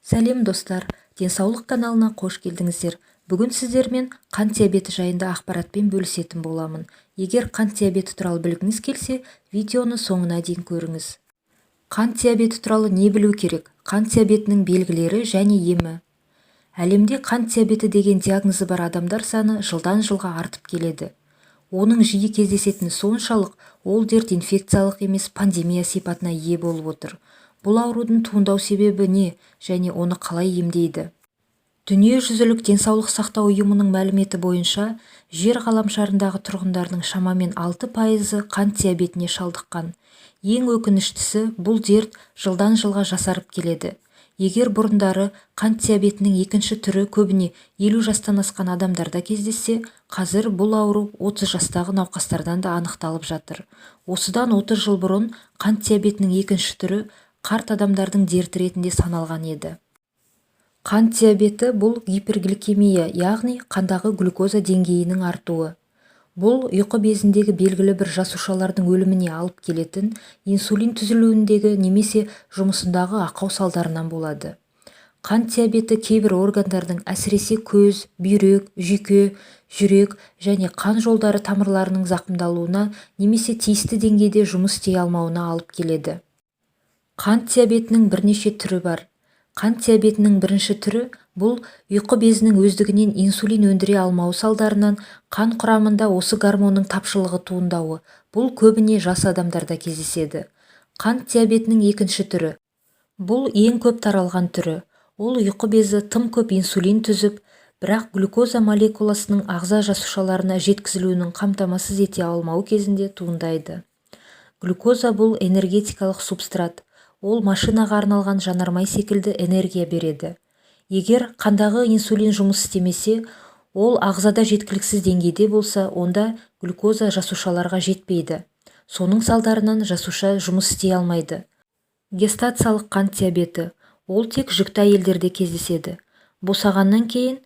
Сәлем достар, денсаулық каналына қош келдіңіздер. Бүгін сіздермен қант диабеті жайында ақпаратпен бөлісетін боламын. Егер қант диабеті туралы білгіңіз келсе, видеоны соңына дейін көріңіз. Қант диабеті туралы не білу керек? Қант диабетінің белгілері және емі. Әлемде қант диабеті деген диагнозы бар адамдар саны жылдан жылға артып келеді. Оның жиі кездесетіні соншалық, ол дерт инфекциялық емес пандемия сипатына ие болып отыр. Бұл аурудың туындау себебі не және оны қалай емдейді? Дүниежүзілік денсаулық сақтау ұйымының мәліметі бойынша, жер ғаламшарындағы тұрғындардың шамамен 6% қант диабетіне шалдыққан. Ең өкініштісі, бұл дерт жылдан жылға жасарып келеді. Егер бұрындары қант диабетінің екінші түрі көбіне 50 жастан асқан адамдарда кездессе, қазір бұл ауру 30 жастағы науқастардан да анықталып жатыр. Осыдан 30 жыл бұрын қант диабетінің екінші түрі қарт адамдардың дерті ретінде саналған еді. Қант диабеті бұл гипергликемия, яғни қандағы глюкоза деңгейінің артуы. Бұл ұйқы безіндегі белгілі бір жасушалардың өліміне алып келетін инсулин түзілуіндегі немесе жұмысындағы ақау салдарынан болады. Қант диабеті кейбір органдардың, әсіресе көз, бүйрек, жүйке, жүрек және қан жолдары тамырларының зақымдалуына немесе тиісті деңгейде жұмыс істей алмауына алып келеді. Қант диабетінің бірнеше түрі бар. Қант диабетінің бірінші түрі бұл ұйқы безінің өздігінен инсулин өндіре алмауы салдарынан қан құрамында осы гормонның тапшылығы туындауы. Бұл көбіне жас адамдарда кездеседі. Қант диабетінің екінші түрі. Бұл ең көп таралған түрі. Ол ұйқы безі тым көп инсулин түзіп, бірақ глюкоза молекуласының ағза жасушаларына жеткізілуінің қамтамасыз ете алмауы кезінде туындайды. Глюкоза бұл энергетикалық субстрат. Ол машинаға арналған жанармай секілді энергия береді. Егер қандағы инсулин жұмыс істемесе, ол ағзада жеткіліксіз деңгейде болса, онда глюкоза жасушаларға жетпейді. Соның салдарынан жасуша жұмыс істей алмайды. Гестациялық қант диабеті. Ол тек жүкті әйелдерде кездеседі. Босағаннан кейін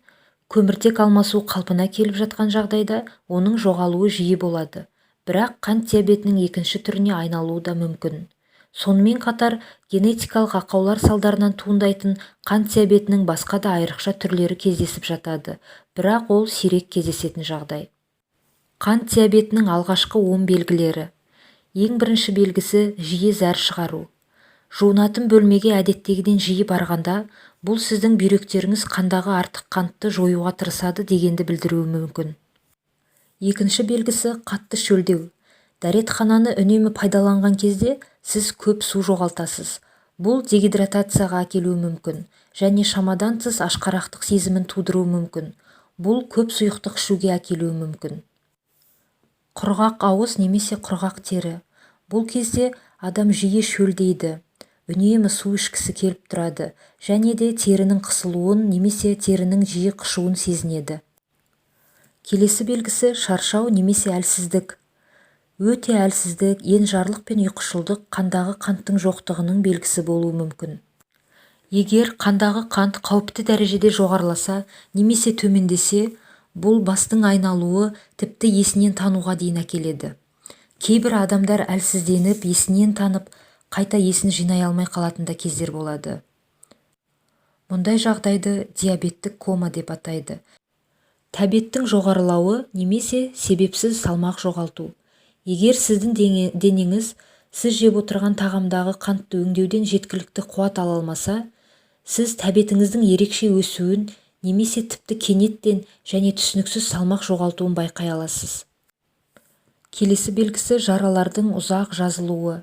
көміртек алмасу қалпына келіп жатқан жағдайда оның жоғалуы жиі болады. Бірақ қант диабетінің екінші түріне айналуы да мүмкін. Сонымен қатар, генетикалық ақаулар салдарынан туындайтын қант диабетінің басқа да айрықша түрлері кездесіп жатады, бірақ ол сирек кездесетін жағдай. Қант диабетінің алғашқы 10 белгілері. Ең бірінші белгісі жиі зәр шығару. Жуынатын бөлмеге әдеттегіден жиі барғанда, бұл сіздің бүйректеріңіз қандағы артық қантты жоюға тырысады дегенді білдіруі мүмкін. Екінші белгісі қатты шөлдеу. Дәретхананы үнемі пайдаланған кезде сіз көп су жоғалтасыз. Бұл дегидратацияға әкелуі мүмкін және шамадан тыс ашқарақтық сезімін тудыруы мүмкін. Бұл көп сұйықтық ішуге әкелуі мүмкін. Құрғақ ауыз немесе құрғақ тері. Бұл кезде адам жиі шөлдейді, үнемі су ішкісі келіп тұрады және де терінің қысылуын немесе терінің жиі қышуын сезінеді. Келесі белгісі шаршау немесе әлсіздік. Өте әлсіздік, енжарлық пен ұйқышылдық қандағы қанттың жоқтығының белгісі болуы мүмкін. Егер қандағы қант қауіпті дәрежеде жоғарыласа немесе төмендесе, бұл бастың айналуы тіпті есінен тануға дейін әкеледі. Кейбір адамдар әлсізденіп, есінен танып, қайта есін жинай алмай қалатын да кездер болады. Мұндай жағдайды диабеттік кома деп атайды. Тәбеттің жоғарылауы немесе себепсіз салмақ жоғалту. Егер сіздің денеңіз сіз жеп отырған тағамдағы қантты өңдеуден жеткілікті қуат ала алмаса, сіз тәбетіңіздің ерекше өсуін немесе тіпті кенеттен және түсініксіз салмақ жоғалтуын байқай аласыз. Келесі белгісі жаралардың ұзақ жазылуы.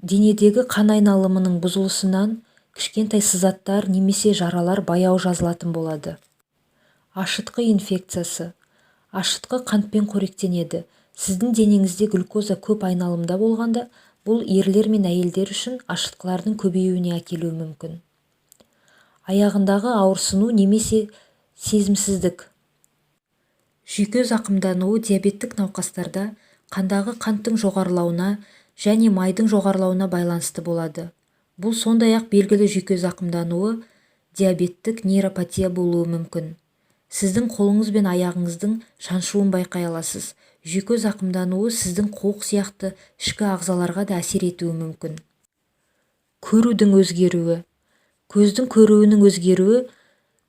Денедегі қан айналымының бұзылысынан кішкентай сызаттар немесе жаралар баяу жазылатын болады. Ашытқы инфекциясы. Ашытқы қантпен қоректенеді. Сіздің денеңізде глюкоза көп айналымда болғанда, бұл ерлер мен әйелдер үшін ашытқылардың көбеюіне әкелуі мүмкін. Аяғындағы ауырсыну немесе сезімсіздік. Жүйке зақымдануы диабеттік науқастарда қандағы қанттың жоғарылауына және майдың жоғарылауына байланысты болады. Бұл сондай-ақ белгілі жүйке зақымдануы диабеттік нейропатия болуы мүмкін. Сіздің қолыңыз бен аяғыңыздың шаншуын байқай аласыз. Жүйке зақымдануы сіздің қуық сияқты ішкі ағзаларға да әсер етуі мүмкін. Көрудің өзгеруі. Көздің көруінің өзгеруі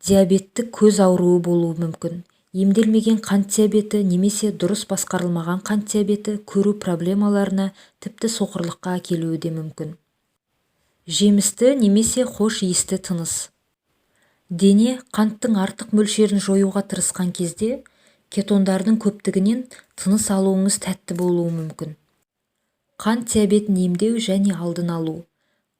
диабеттік көз ауруы болуы мүмкін. Емделмеген қант диабеті немесе дұрыс басқарылмаған қант диабеті көру проблемаларына, тіпті соқырлыққа әкелуі де мүмкін. Жемісті немесе хош иісті тыныс. Дене қанттың артық мөлшерін жоюға тырысқан кезде, кетондардың көптігінен тыныс алуыңыз тәтті болуы мүмкін. Қант диабетін емдеу және алдын алу.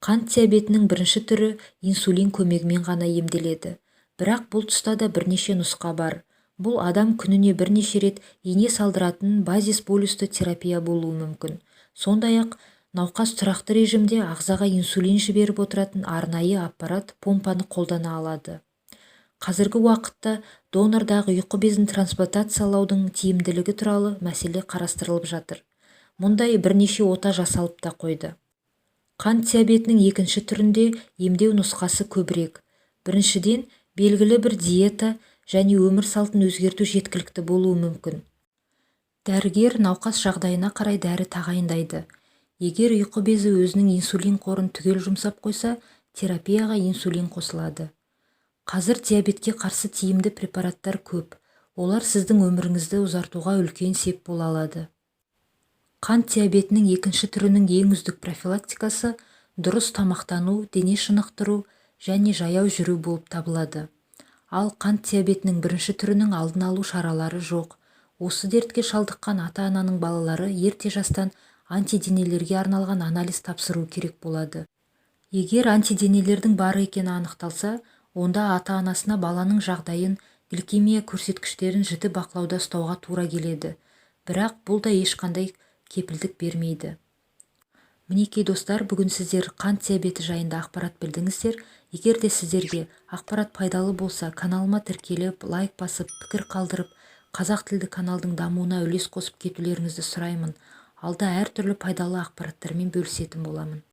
Қант диабетінің бірінші түрі инсулин көмегімен ғана емделеді. Бірақ бұл тұста да бірнеше нұсқа бар. Бұл адам күніне бірнеше рет ине салдыратын базис-болюсты терапия болуы мүмкін. Сондай-ақ науқас тұрақты режимде ағзаға инсулин жіберіп отыратын арнайы аппарат помпаны қолдана алады. Қазіргі уақытта донордағы ұйқы безін трансплантациялаудың тиімділігі туралы мәселе қарастырылып жатыр. Мұндай бірнеше ота жасалып та қойды. Қант диабетінің екінші түрінде емдеу нұсқасы көбірек. Біріншіден, белгілі бір диета және өмір салтын өзгерту жеткілікті болуы мүмкін. Дәрігер науқас жағдайына қарай дәрі тағайындайды. Егер ұйқы безі өзінің инсулин қорын түгел жұмсап қойса, терапияға инсулин қосылады. Қазір диабетке қарсы тиімді препараттар көп. Олар сіздің өміріңізді ұзартуға үлкен сеп бола алады. Қант диабетінің екінші түрінің ең үздік профилактикасы дұрыс тамақтану, дене шынықтыру және жаяу жүру болып табылады. Ал қант диабетінің бірінші түрінің алдын алу шаралары жоқ. Осы дертке шалдыққан ата-ананың балалары ерте жастан антиденелерге арналған анализ тапсыру керек болады. Егер антиденелердің бар екені анықталса, онда ата-анасына баланың жағдайын, гликемия көрсеткіштерін жіті бақылауда ұстауға тура келеді. Бірақ бұл да ешқандай кепілдік бермейді. Мінекей достар, бүгін сіздер қант диабеті жайында ақпарат білдіңіздер. Егер де сіздерге ақпарат пайдалы болса, каналыма тіркеліп, лайк басып, пікір қалдырып, қазақ тілді каналдың дамуына үлес қосып кетулеріңізді сұраймын. Алда әртүрлі пайдалы ақпараттармен бөлісетін боламын.